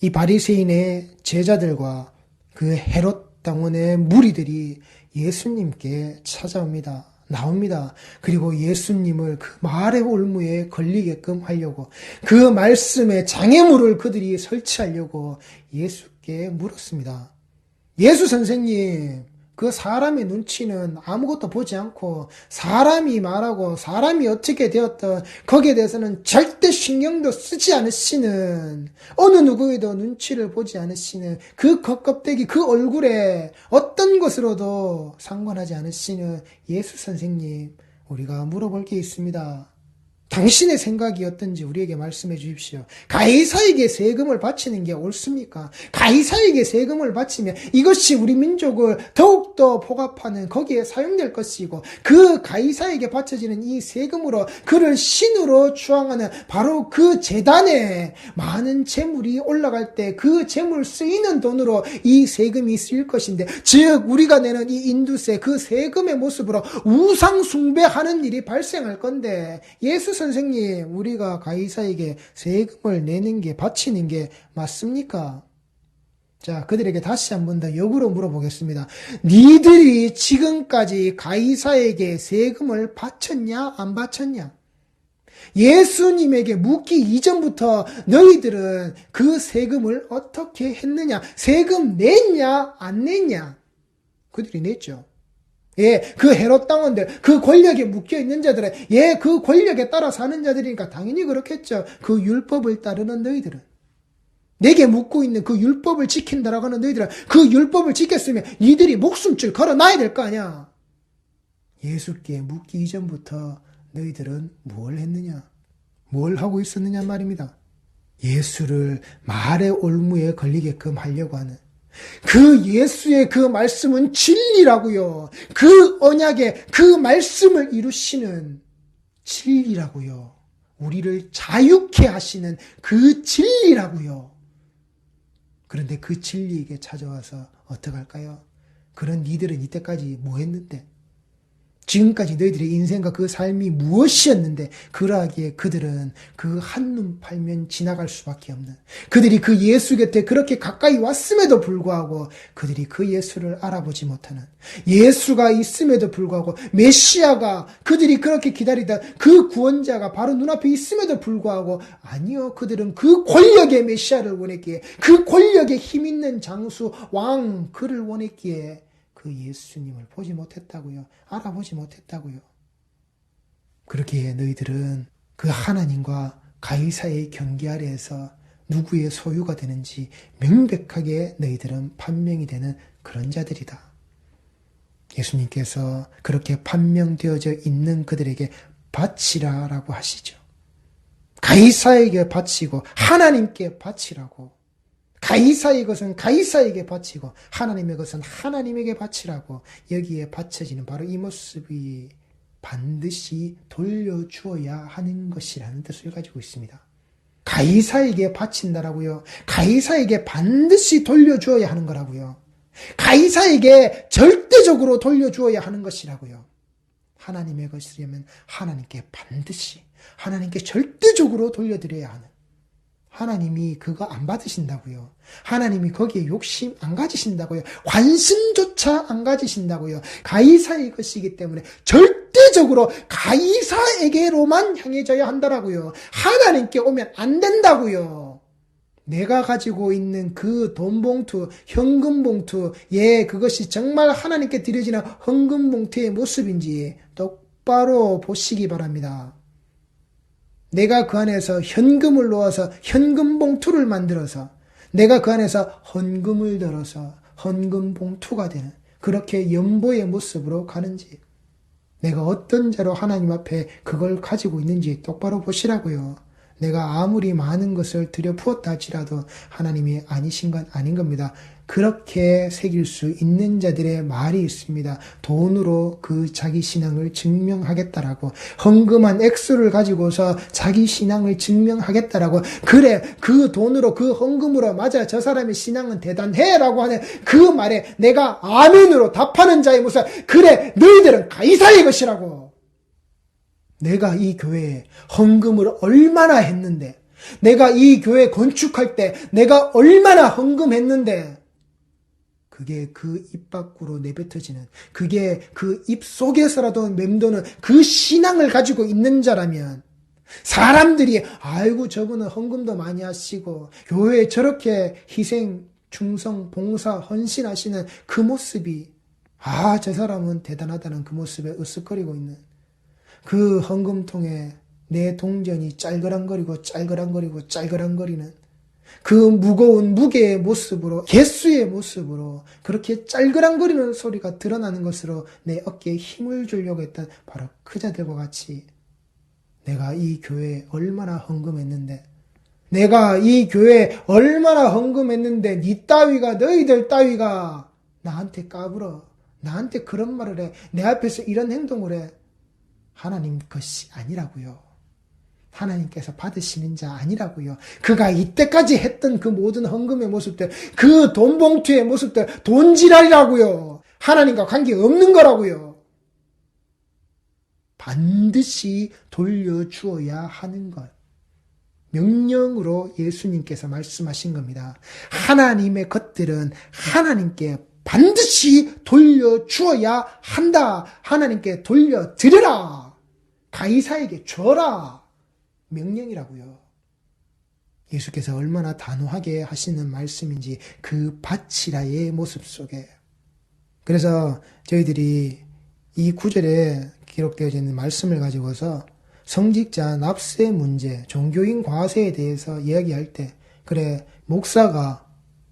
이 바리새인의 제자들과 그 헤롯 당원의 무리들이 예수님께 찾아옵니다. 나옵니다. 그리고 예수님을 그 말의 올무에 걸리게끔 하려고, 그 말씀에 장애물을 그들이 설치하려고 예수께 물었습니다. 예수 선생님, 그 사람의 눈치는 아무것도 보지 않고 사람이 말하고 사람이 어떻게 되었든 거기에 대해서는 절대 신경도 쓰지 않으시는, 어느 누구에도 눈치를 보지 않으시는, 그 겉껍데기 그 얼굴에 어떤 것으로도 상관하지 않으시는 예수 선생님, 우리가 물어볼 게 있습니다. 당신의 생각이 어떤지 우리에게 말씀해 주십시오. 가이사에게 세금을 바치는 게 옳습니까? 가이사에게 세금을 바치면 이것이 우리 민족을 더욱더 포갑하는 거기에 사용될 것이고, 그 가이사에게 바쳐지는 이 세금으로 그를 신으로 추앙하는 바로 그 제단에 많은 재물이 올라갈 때 그 재물 쓰이는 돈으로 이 세금이 쓰일 것인데, 즉 우리가 내는 이 인두세, 그 세금의 모습으로 우상 숭배하는 일이 발생할 건데, 예수 선생님, 우리가 가이사에게 세금을 내는 게, 바치는 게 맞습니까? 자, 그들에게 다시 한 번 더 역으로 물어보겠습니다. 니들이 지금까지 가이사에게 세금을 바쳤냐, 안 바쳤냐? 예수님에게 묻기 이전부터 너희들은 그 세금을 어떻게 했느냐? 세금 냈냐, 안 냈냐? 그들이 냈죠. 예, 그 헤롯 당원들, 그 권력에 묶여있는 자들은, 예, 그 권력에 따라 사는 자들이니까 당연히 그렇겠죠. 그 율법을 따르는 너희들은. 내게 묻고 있는 그 율법을 지킨다라고 하는 너희들은 그 율법을 지켰으면 이들이 목숨줄 걸어놔야 될 거 아니야. 예수께 묻기 이전부터 너희들은 뭘 했느냐? 뭘 하고 있었느냐 말입니다. 예수를 말의 올무에 걸리게끔 하려고 하는, 그 예수의 그 말씀은 진리라고요. 그 언약의 그 말씀을 이루시는 진리라고요. 우리를 자유케 하시는 그 진리라고요. 그런데 그 진리에게 찾아와서 어떡할까요? 그런 니들은 이때까지 뭐 했는데? 지금까지 너희들의 인생과 그 삶이 무엇이었는데 그러하기에 그들은 그 한눈 팔면 지나갈 수밖에 없는, 그들이 그 예수 곁에 그렇게 가까이 왔음에도 불구하고 그들이 그 예수를 알아보지 못하는, 예수가 있음에도 불구하고 메시아가 그들이 그렇게 기다리던 그 구원자가 바로 눈앞에 있음에도 불구하고, 아니요, 그들은 그 권력의 메시아를 원했기에, 그 권력의 힘 있는 장수 왕 그를 원했기에 그 예수님을 보지 못했다고요. 알아보지 못했다고요. 그렇기에 너희들은 그 하나님과 가이사의 경계 아래에서 누구의 소유가 되는지 명백하게 너희들은 판명이 되는 그런 자들이다. 예수님께서 그렇게 판명되어져 있는 그들에게 바치라라고 하시죠. 가이사에게 바치고 하나님께 바치라고. 가이사의 것은 가이사에게 바치고 하나님의 것은 하나님에게 바치라고. 여기에 바쳐지는 바로 이 모습이 반드시 돌려주어야 하는 것이라는 뜻을 가지고 있습니다. 가이사에게 바친다라고요. 가이사에게 반드시 돌려주어야 하는 거라고요. 가이사에게 절대적으로 돌려주어야 하는 것이라고요. 하나님의 것이라면 하나님께 반드시, 하나님께 절대적으로 돌려드려야 하는, 하나님이 그거 안 받으신다고요. 하나님이 거기에 욕심 안 가지신다고요. 관심조차 안 가지신다고요. 가이사의 것이기 때문에 절대적으로 가이사에게로만 향해져야 한다라고요. 하나님께 오면 안 된다고요. 내가 가지고 있는 그 돈 봉투, 현금 봉투, 예, 그것이 정말 하나님께 드려지는 헌금 봉투의 모습인지 똑바로 보시기 바랍니다. 내가 그 안에서 현금을 넣어서 현금 봉투를 만들어서, 내가 그 안에서 헌금을 들어서 헌금 봉투가 되는, 그렇게 연보의 모습으로 가는지, 내가 어떤 자로 하나님 앞에 그걸 가지고 있는지 똑바로 보시라고요. 내가 아무리 많은 것을 들여부었다 할지라도 하나님이 아니신 건 아닌 겁니다. 그렇게 새길 수 있는 자들의 말이 있습니다. 돈으로 그 자기 신앙을 증명하겠다라고, 헌금한 액수를 가지고서 자기 신앙을 증명하겠다라고, 그래, 그 돈으로 그 헌금으로 맞아, 저 사람의 신앙은 대단해 라고 하는 그 말에 내가 아멘으로 답하는 자의 모습, 그래, 너희들은 가이사의 것이라고. 내가 이 교회에 헌금을 얼마나 했는데, 내가 이 교회 건축할 때 내가 얼마나 헌금했는데, 그게 그 입 밖으로 내뱉어지는, 그게 그 입 속에서라도 맴도는 그 신앙을 가지고 있는 자라면, 사람들이 아이고 저분은 헌금도 많이 하시고 교회에 저렇게 희생, 충성, 봉사, 헌신하시는 그 모습이, 아, 저 사람은 대단하다는 그 모습에 으쓱거리고 있는, 그 헌금통에 내 동전이 짤그랑거리고 짤그랑거리고 짤그랑거리는 그 무거운 무게의 모습으로, 개수의 모습으로 그렇게 짤그랑거리는 소리가 드러나는 것으로 내 어깨에 힘을 주려고 했던 바로 그 자들과 같이, 내가 이 교회에 얼마나 헌금했는데, 내가 이 교회에 얼마나 헌금했는데 너희들 따위가 나한테 까불어, 나한테 그런 말을 해, 내 앞에서 이런 행동을 해. 하나님 것이 아니라고요. 하나님께서 받으시는 자 아니라고요. 그가 이때까지 했던 그 모든 헌금의 모습들, 그 돈 봉투의 모습들, 돈지랄이라고요. 하나님과 관계없는 거라고요. 반드시 돌려주어야 하는 것. 명령으로 예수님께서 말씀하신 겁니다. 하나님의 것들은 하나님께 반드시 돌려주어야 한다. 하나님께 돌려드려라. 가이사에게 줘라. 명령이라고요. 예수께서 얼마나 단호하게 하시는 말씀인지 그 밭이라의 모습 속에. 그래서 저희들이 이 구절에 기록되어져 있는 말씀을 가지고서 성직자 납세 문제, 종교인 과세에 대해서 이야기할 때, 그래, 목사가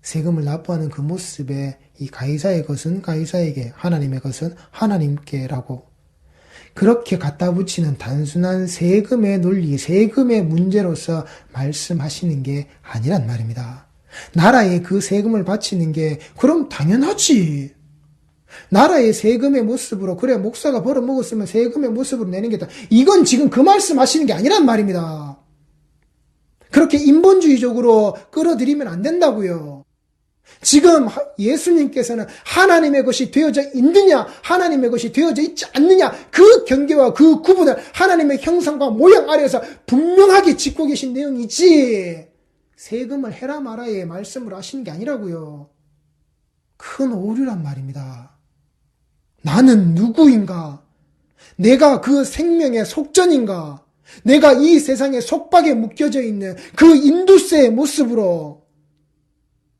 세금을 납부하는 그 모습에 이 가이사의 것은 가이사에게, 하나님의 것은 하나님께라고 그렇게 갖다 붙이는 단순한 세금의 논리, 세금의 문제로서 말씀하시는 게 아니란 말입니다. 나라에 그 세금을 바치는 게 그럼 당연하지. 나라의 세금의 모습으로, 그래 목사가 벌어먹었으면 세금의 모습으로 내는 게 다, 이건 지금 그 말씀하시는 게 아니란 말입니다. 그렇게 인본주의적으로 끌어들이면 안 된다고요. 지금 예수님께서는 하나님의 것이 되어져 있느냐, 하나님의 것이 되어져 있지 않느냐, 그 경계와 그 구분을 하나님의 형상과 모양 아래에서 분명하게 짚고 계신 내용이지, 세금을 해라 마라의 말씀을 하시는 게 아니라고요. 큰 오류란 말입니다. 나는 누구인가? 내가 그 생명의 속전인가? 내가 이 세상의 속박에 묶여져 있는 그 인두세의 모습으로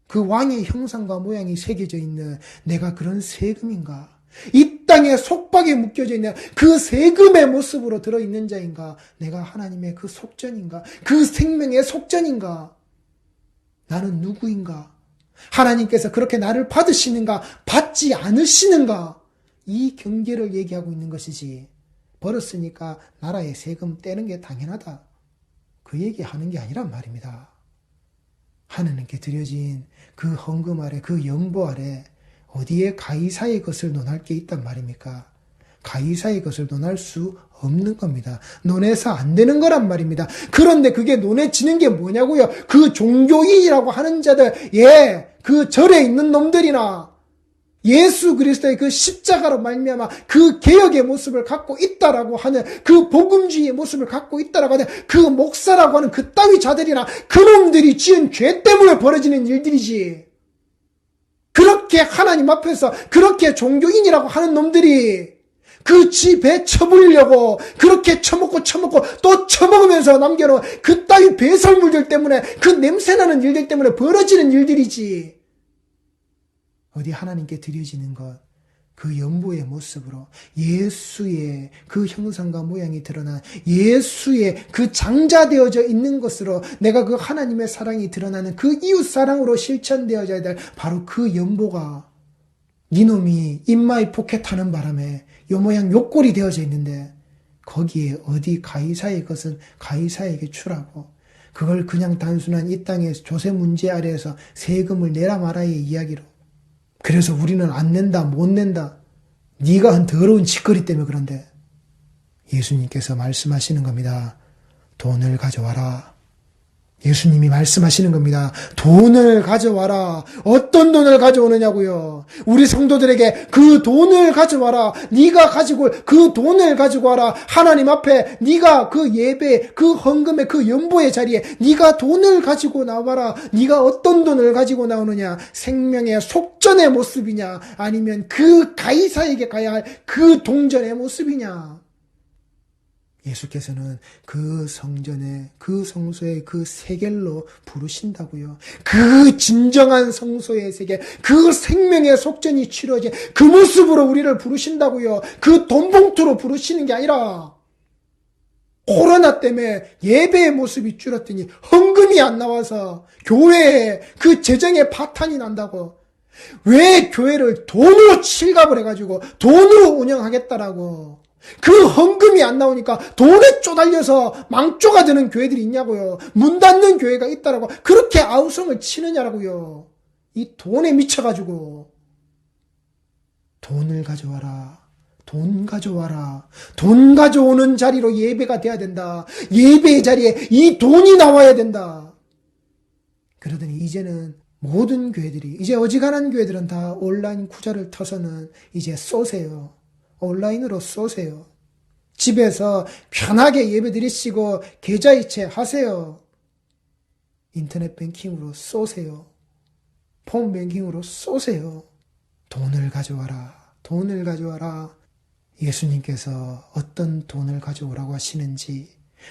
그 왕의 형상과 모양이 새겨져 있는 내가 그런 세금인가? 이 땅의 속박에 묶여져 있는 그 세금의 모습으로 들어있는 자인가? 내가 하나님의 그 속전인가? 그 생명의 속전인가? 나는 누구인가? 하나님께서 그렇게 나를 받으시는가? 받지 않으시는가? 이 경계를 얘기하고 있는 것이지, 벌었으니까 나라의 세금 떼는 게 당연하다, 그 얘기하는 게 아니란 말입니다. 하나님께 드려진 그 헌금 아래, 그 연보 아래 어디에 가이사의 것을 논할 게 있단 말입니까? 가이사의 것을 논할 수 없는 겁니다. 논해서 안 되는 거란 말입니다. 그런데 그게 논해지는 게 뭐냐고요? 그 종교인이라고 하는 자들, 그 절에 있는 놈들이나 예수 그리스도의 그 십자가로 말미암아 그 개혁의 모습을 갖고 있다라고 하는, 그 복음주의의 모습을 갖고 있다라고 하는 그 목사라고 하는 그 따위 자들이나 그놈들이 지은 죄 때문에 벌어지는 일들이지, 그렇게 하나님 앞에서 그렇게 종교인이라고 하는 놈들이 그 집에 쳐부리려고 그렇게 처먹고 또 처먹으면서 남겨놓은 그 따위 배설물들 때문에, 그 냄새나는 일들 때문에 벌어지는 일들이지, 어디 하나님께 드려지는 것, 그 연보의 모습으로 예수의 그 형상과 모양이 드러난, 예수의 그 장자되어져 있는 것으로 내가 그 하나님의 사랑이 드러나는 그 이웃사랑으로 실천되어져야 될 바로 그 연보가, 니놈이 입마이 포켓하는 바람에 요 모양 요 꼴이 되어져 있는데, 거기에 어디 가이사의 것은 가이사에게 주라고, 그걸 그냥 단순한 이 땅의 조세 문제 아래에서 세금을 내라 마라의 이야기로, 그래서 우리는 안 낸다, 못 낸다, 네가 한 더러운 짓거리 때문에 그런데, 예수님께서 말씀하시는 겁니다. 돈을 가져와라. 예수님이 말씀하시는 겁니다. 돈을 가져와라. 어떤 돈을 가져오느냐고요. 우리 성도들에게 그 돈을 가져와라. 네가 가지고 그 돈을 가지고 와라. 하나님 앞에 네가 그 예배, 그 헌금의 그 연보의 자리에 네가 돈을 가지고 나와라. 네가 어떤 돈을 가지고 나오느냐. 생명의 속전의 모습이냐, 아니면 그 가이사에게 가야 할 그 동전의 모습이냐. 예수께서는 그 성전에, 그 성소에 그 세겔로 부르신다고요. 그 진정한 성소의 세겔, 그 생명의 속전이 치러진 그 모습으로 우리를 부르신다고요. 그 돈봉투로 부르시는 게 아니라, 코로나 때문에 예배의 모습이 줄었더니 헌금이 안 나와서 교회에 그 재정의 파탄이 난다고. 왜 교회를 돈으로 칠갑을 해가지고 돈으로 운영하겠다라고. 그 헌금이 안 나오니까 돈에 쪼달려서 망조가 되는 교회들이 있냐고요. 문 닫는 교회가 있다라고. 그렇게 아우성을 치느냐라고요. 이 돈에 미쳐가지고. 돈을 가져와라. 돈 가져와라. 돈 가져오는 자리로 예배가 돼야 된다. 예배의 자리에 이 돈이 나와야 된다. 그러더니 이제는 모든 교회들이, 이제 어지간한 교회들은 다 온라인 구자를 터서는 이제 쏘세요. 온라인으로 쏘세요. 집에서 편하게 예배 드리시고 계좌이체 하세요. 인터넷 뱅킹으로 쏘세요. 폰 뱅킹으로 쏘세요. 돈을 가져와라. 돈을 가져와라. 예수님께서 어떤 돈을 가져오라고 하시는지,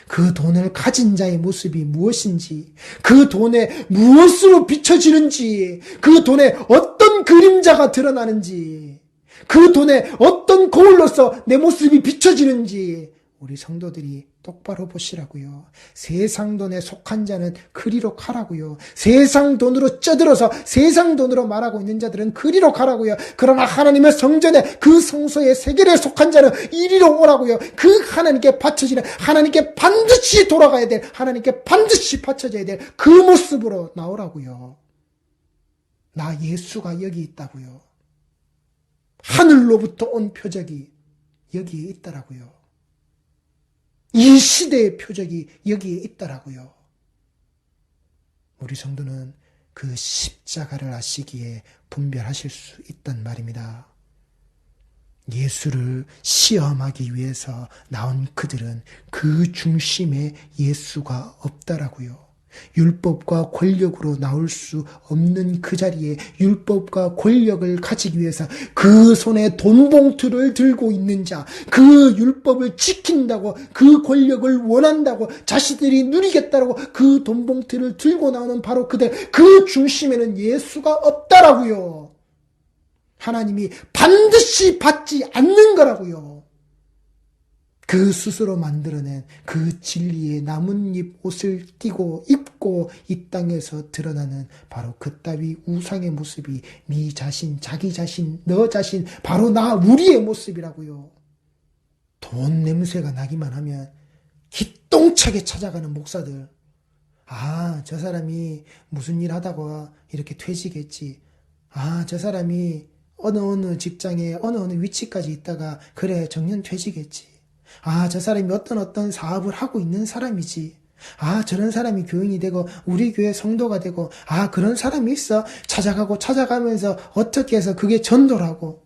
그 돈을 가진 자의 모습이 무엇인지, 그 돈에 무엇으로 비춰지는지, 그 돈에 어떤 그림자가 드러나는지, 그 돈에 어떤 거울로서 내 모습이 비춰지는지 우리 성도들이 똑바로 보시라고요. 세상 돈에 속한 자는 그리로 가라고요. 세상 돈으로 쪄들어서 세상 돈으로 말하고 있는 자들은 그리로 가라고요. 그러나 하나님의 성전에 그 성소의 세계에 속한 자는 이리로 오라고요. 그 하나님께 바쳐지는, 하나님께 반드시 돌아가야 될, 하나님께 반드시 바쳐져야 될 그 모습으로 나오라고요. 나 예수가 여기 있다고요. 하늘로부터 온 표적이 여기에 있더라고요. 이 시대의 표적이 여기에 있더라고요. 우리 성도는 그 십자가를 아시기에 분별하실 수 있단 말입니다. 예수를 시험하기 위해서 나온 그들은 그 중심에 예수가 없더라고요. 율법과 권력으로 나올 수 없는 그 자리에 율법과 권력을 가지기 위해서 그 손에 돈봉투를 들고 있는 자, 그 율법을 지킨다고, 그 권력을 원한다고, 자신들이 누리겠다고 그 돈봉투를 들고 나오는 바로 그들, 그 중심에는 예수가 없다라고요. 하나님이 반드시 받지 않는 거라고요. 그 스스로 만들어낸 그 진리의 나뭇잎 옷을 띠고 입고 이 땅에서 드러나는 바로 그따위 우상의 모습이 네 자신, 자기 자신, 너 자신, 바로 나, 우리의 모습이라고요. 돈 냄새가 나기만 하면 기똥차게 찾아가는 목사들. 아, 저 사람이 무슨 일 하다가 이렇게 퇴직했지. 아, 저 사람이 어느 직장에 어느 위치까지 있다가 그래 정년 퇴직했지. 아, 저 사람이 어떤 사업을 하고 있는 사람이지. 아, 저런 사람이 교인이 되고 우리 교회 성도가 되고, 아, 그런 사람이 있어. 찾아가면서 어떻게 해서 그게 전도라고.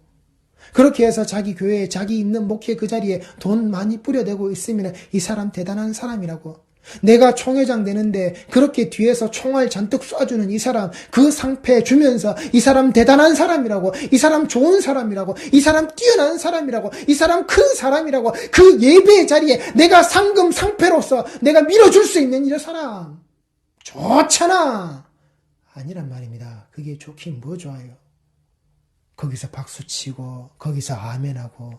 그렇게 해서 자기 교회에, 자기 있는 목회 그 자리에 돈 많이 뿌려대고 있으면 이 사람 대단한 사람이라고. 내가 총회장 되는데 그렇게 뒤에서 총알 잔뜩 쏴주는 이 사람, 그 상패 주면서 이 사람 대단한 사람이라고, 이 사람 좋은 사람이라고, 이 사람 뛰어난 사람이라고, 이 사람 큰 사람이라고, 그 예배의 자리에 내가 상금 상패로서 내가 밀어줄 수 있는 이 사람 좋잖아. 아니란 말입니다. 그게 좋긴 뭐 좋아요. 거기서 박수치고 거기서 아멘하고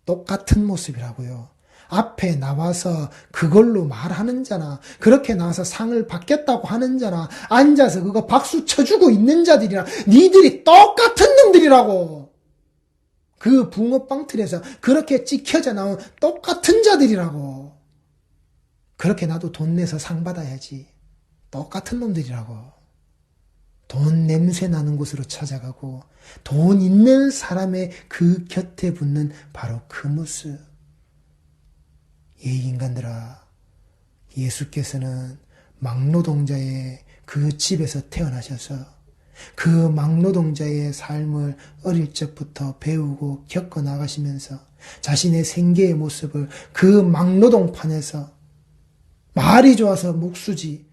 똑같은 모습이라고요. 앞에 나와서 그걸로 말하는 자나, 그렇게 나와서 상을 받겠다고 하는 자나, 앉아서 그거 박수 쳐주고 있는 자들이랑 니들이 똑같은 놈들이라고. 그 붕어빵 틀에서 그렇게 찍혀져 나온 똑같은 자들이라고. 그렇게 나도 돈 내서 상 받아야지. 똑같은 놈들이라고. 돈 냄새 나는 곳으로 찾아가고 돈 있는 사람의 그 곁에 붙는 바로 그 모습. 이 인간들아, 예수께서는 막노동자의 그 집에서 태어나셔서 그 막노동자의 삶을 어릴 적부터 배우고 겪어 나가시면서 자신의 생계의 모습을 그 막노동판에서 말이 좋아서 목수지,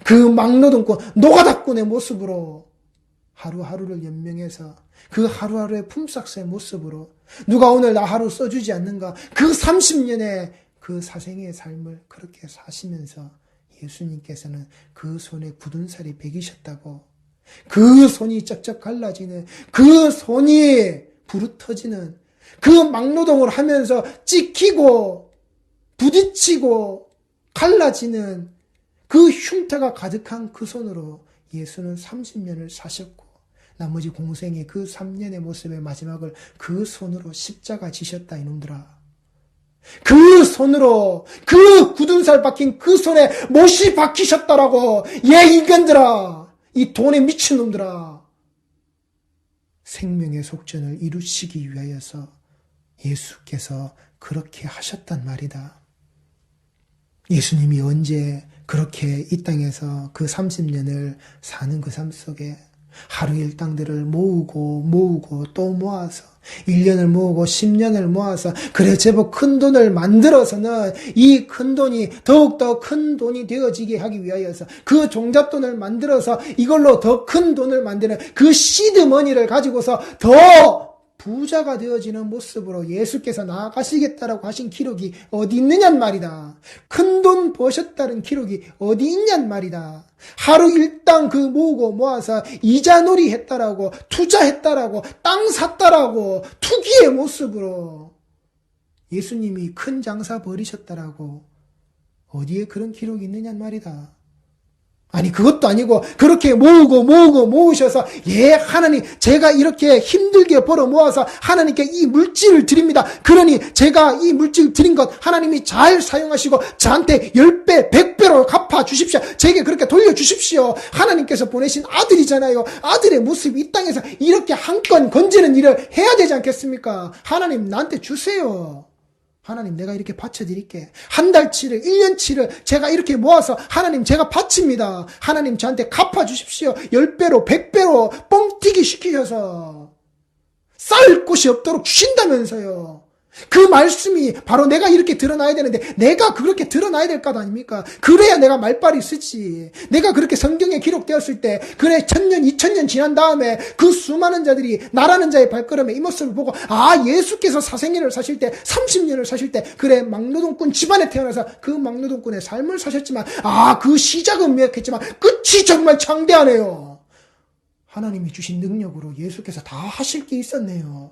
그 막노동꾼, 노가다꾼의 모습으로 하루하루를 연명해서 그 하루하루의 품삯의 모습으로 누가 오늘 나 하루 써주지 않는가, 그 30년의 그 사생의 삶을 그렇게 사시면서 예수님께서는 그 손에 굳은 살이 배기셨다고, 그 손이 쩍쩍 갈라지는, 그 손이 부르터지는, 그 막노동을 하면서 찍히고 부딪히고 갈라지는 그 흉터가 가득한 그 손으로 예수는 30년을 사셨고, 나머지 공생의 그 3년의 모습의 마지막을 그 손으로 십자가 지셨다, 이놈들아. 그 손으로, 그 굳은 살 박힌 그 손에 못이 박히셨다라고. 인간들아, 이 돈에 미친 놈들아. 생명의 속전을 이루시기 위하여서 예수께서 그렇게 하셨단 말이다. 예수님이 언제 그렇게 이 땅에서 그 30년을 사는 그 삶 속에 하루 일당들을 모으고 또 모아서 1년을 모으고 10년을 모아서 그래 제법 큰 돈을 만들어서는 이 큰 돈이 더욱더 큰 돈이 되어지게 하기 위하여서 그 종잣돈을 만들어서 이걸로 더 큰 돈을 만드는 그 시드머니를 가지고서 더 부자가 되어지는 모습으로 예수께서 나아가시겠다라고 하신 기록이 어디 있느냔 말이다. 큰 돈 버셨다는 기록이 어디 있냔 말이다. 하루 일당 그 모으고 모아서 이자놀이 했다라고, 투자했다라고, 땅 샀다라고, 투기의 모습으로 예수님이 큰 장사 벌이셨다라고 어디에 그런 기록이 있느냔 말이다. 아니 그것도 아니고 그렇게 모으셔서 하나님 제가 이렇게 힘들게 벌어 모아서 하나님께 이 물질을 드립니다. 그러니 제가 이 물질 드린 것 하나님이 잘 사용하시고 저한테 10배 100배로 갚아주십시오. 제게 그렇게 돌려주십시오. 하나님께서 보내신 아들이잖아요. 아들의 모습이 이 땅에서 이렇게 한 건 건지는 일을 해야 되지 않겠습니까? 하나님 나한테 주세요. 하나님 내가 이렇게 바쳐드릴게. 한 달치를 1년치를 제가 이렇게 모아서 하나님 제가 바칩니다. 하나님 저한테 갚아주십시오. 10배로 100배로 뻥튀기 시키셔서 쌓을 곳이 없도록 주신다면서요. 그 말씀이 바로 내가 이렇게 드러나야 되는데 내가 그렇게 드러나야 될 것 아닙니까? 그래야 내가 말빨이 쓰지. 내가 그렇게 성경에 기록되었을 때 그래 1000년 2000년 지난 다음에 그 수많은 자들이 나라는 자의 발걸음에 이 모습을 보고 예수께서 사생애를 사실 때 30년을 사실 때 그래 막노동꾼 집안에 태어나서 그 막노동꾼의 삶을 사셨지만 그 시작은 미약했지만 끝이 정말 창대하네요. 하나님이 주신 능력으로 예수께서 다 하실 게 있었네요.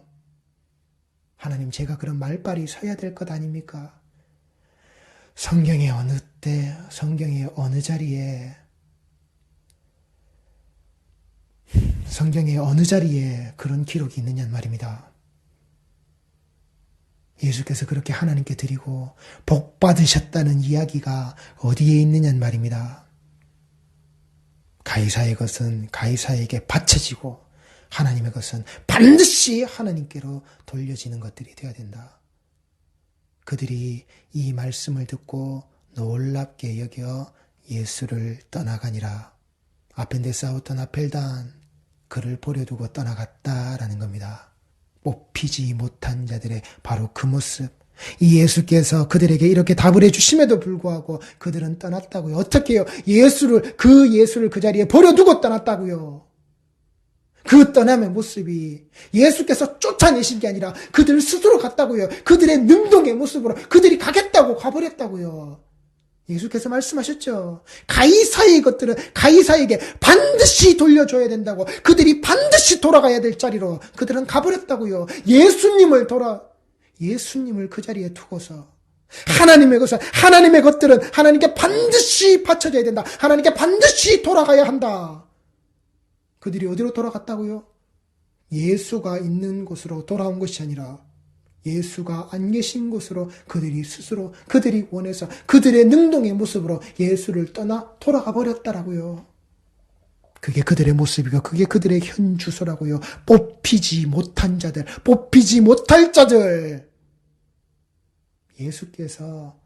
하나님 제가 그런 말빨이 서야 될 것 아닙니까? 성경의 어느 때, 성경의 어느 자리에 그런 기록이 있느냐는 말입니다. 예수께서 그렇게 하나님께 드리고 복 받으셨다는 이야기가 어디에 있느냐는 말입니다. 가이사의 것은 가이사에게 바쳐지고 하나님의 것은 반드시 하나님께로 돌려지는 것들이 되어야 된다. 그들이 이 말씀을 듣고 놀랍게 여겨 예수를 떠나가니라. 아펜데 싸웠던 아펠단 그를 버려두고 떠나갔다라는 겁니다. 뽑히지 못한 자들의 바로 그 모습. 이 예수께서 그들에게 이렇게 답을 해주심에도 불구하고 그들은 떠났다고요. 어떻게 해요? 예수를 그 자리에 버려두고 떠났다고요. 그 떠남의 모습이 예수께서 쫓아내신 게 아니라 그들 스스로 갔다고요. 그들의 능동의 모습으로 그들이 가겠다고 가버렸다고요. 예수께서 말씀하셨죠. 가이사의 것들은 가이사에게 반드시 돌려줘야 된다고. 그들이 반드시 돌아가야 될 자리로 그들은 가버렸다고요. 예수님을 그 자리에 두고서 하나님의 것들은 하나님께 반드시 바쳐져야 된다. 하나님께 반드시 돌아가야 한다. 그들이 어디로 돌아갔다고요? 예수가 있는 곳으로 돌아온 것이 아니라 예수가 안 계신 곳으로 그들이 원해서 그들의 능동의 모습으로 예수를 떠나 돌아가 버렸다라고요. 그게 그들의 모습이고 그게 그들의 현 주소라고요. 뽑히지 못한 자들, 뽑히지 못할 자들. 예수께서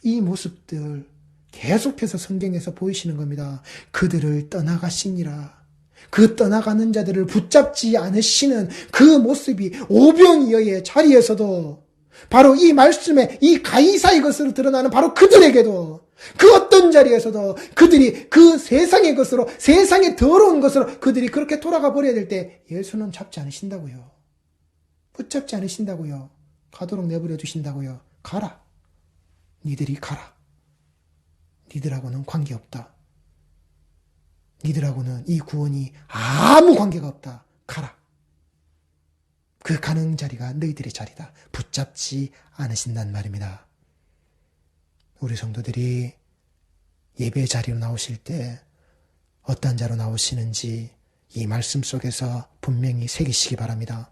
이 모습들 계속해서 성경에서 보이시는 겁니다. 그들을 떠나가시니라. 그 떠나가는 자들을 붙잡지 않으시는 그 모습이 오병이어의 자리에서도 바로 이 말씀에 이 가이사의 것으로 드러나는 바로 그들에게도 그 어떤 자리에서도 그들이 그 세상의 것으로 세상의 더러운 것으로 그들이 그렇게 돌아가 버려야 될 때 예수는 잡지 않으신다고요. 붙잡지 않으신다고요. 가도록 내버려 두신다고요. 가라. 니들이 가라. 니들하고는 관계없다. 니들하고는 이 구원이 아무 관계가 없다. 가라. 그 가는 자리가 너희들의 자리다. 붙잡지 않으신단 말입니다. 우리 성도들이 예배 자리로 나오실 때 어떤 자로 나오시는지 이 말씀 속에서 분명히 새기시기 바랍니다.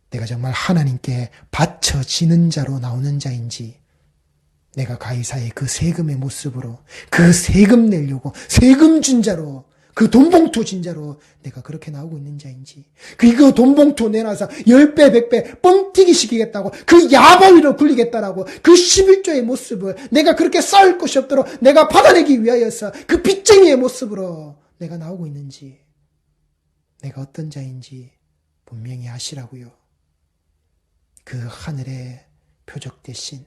내가 정말 하나님께 바쳐지는 자로 나오는 자인지, 내가 가이사의 그 세금의 모습으로 그 세금 내려고 세금 준 자로 그 돈봉투 진 자로 내가 그렇게 나오고 있는 자인지, 그 돈봉투 내놔서 10배 100배 뻥튀기 시키겠다고 그 야바위로 굴리겠다라고 그 11조의 모습을 내가 그렇게 쌓을 것이 없도록 내가 받아내기 위하여서 그 빚쟁이의 모습으로 내가 나오고 있는지, 내가 어떤 자인지 분명히 아시라고요. 그 하늘에 표적되신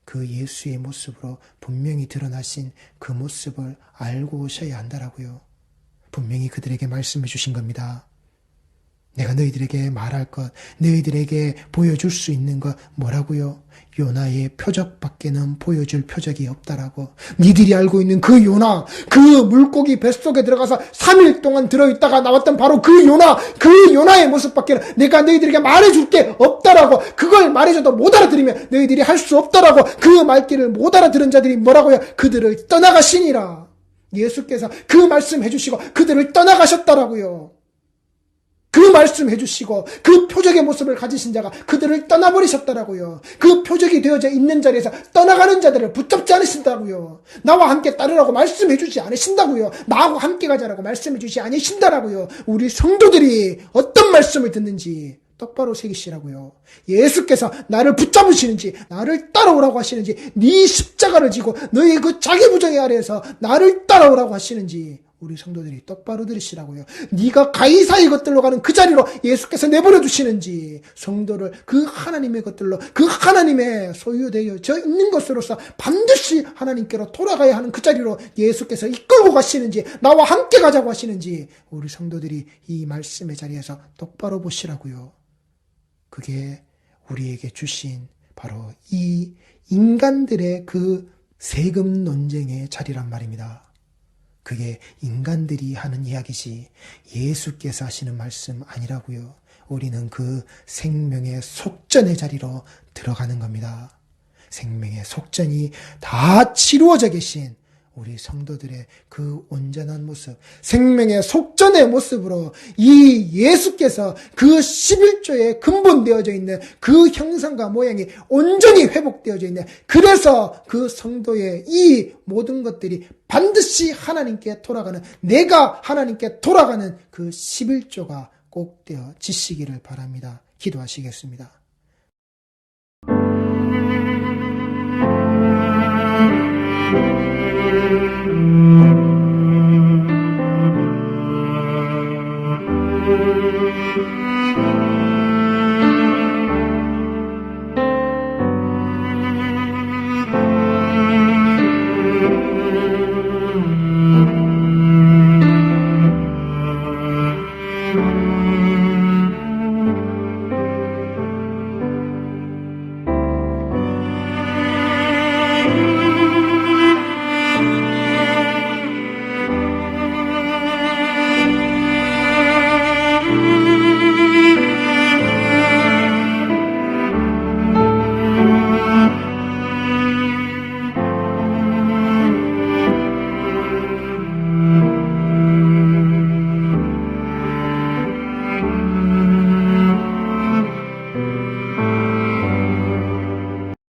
그 예수의 모습으로 분명히 드러나신 그 모습을 알고 오셔야 한다라고요. 분명히 그들에게 말씀해 주신 겁니다. 내가 너희들에게 말할 것, 너희들에게 보여줄 수 있는 것 뭐라고요? 요나의 표적밖에는 보여줄 표적이 없다라고. 니들이 알고 있는 그 요나, 그 물고기 뱃속에 들어가서 3일 동안 들어있다가 나왔던 바로 그 요나, 그 요나의 모습밖에 내가 너희들에게 말해줄 게 없다라고. 그걸 말해줘도 못 알아들으면 너희들이 할 수 없다라고. 그 말귀를 못 알아들은 자들이 뭐라고요? 그들을 떠나가시니라. 예수께서 그 말씀 해주시고 그들을 떠나가셨다라고요. 그 말씀 해주시고 그 표적의 모습을 가지신 자가 그들을 떠나버리셨다라고요. 그 표적이 되어져 있는 자리에서 떠나가는 자들을 붙잡지 않으신다고요. 나와 함께 따르라고 말씀해주지 않으신다고요. 나하고 함께 가자라고 말씀해주지 않으신다라고요. 우리 성도들이 어떤 말씀을 듣는지 똑바로 새기시라고요. 예수께서 나를 붙잡으시는지, 나를 따라오라고 하시는지, 네 십자가를 지고 너희 그 자기 부정의 아래에서 나를 따라오라고 하시는지 우리 성도들이 똑바로 들으시라고요. 네가 가이사의 것들로 가는 그 자리로 예수께서 내버려 두시는지, 성도를 그 하나님의 것들로, 그 하나님의 소유되어져 있는 것으로서 반드시 하나님께로 돌아가야 하는 그 자리로 예수께서 이끌고 가시는지, 나와 함께 가자고 하시는지 우리 성도들이 이 말씀의 자리에서 똑바로 보시라고요. 그게 우리에게 주신 바로 이 인간들의 그 세금 논쟁의 자리란 말입니다. 그게 인간들이 하는 이야기지 예수께서 하시는 말씀 아니라고요. 우리는 그 생명의 속전의 자리로 들어가는 겁니다. 생명의 속전이 다 치루어져 계신 우리 성도들의 그 온전한 모습, 생명의 속전의 모습으로 이 예수께서 그 11조에 근본되어져 있는 그 형상과 모양이 온전히 회복되어져 있는, 그래서 그 성도의 이 모든 것들이 반드시 하나님께 돌아가는, 내가 하나님께 돌아가는 그 11조가 꼭 되어지시기를 바랍니다. 기도하시겠습니다.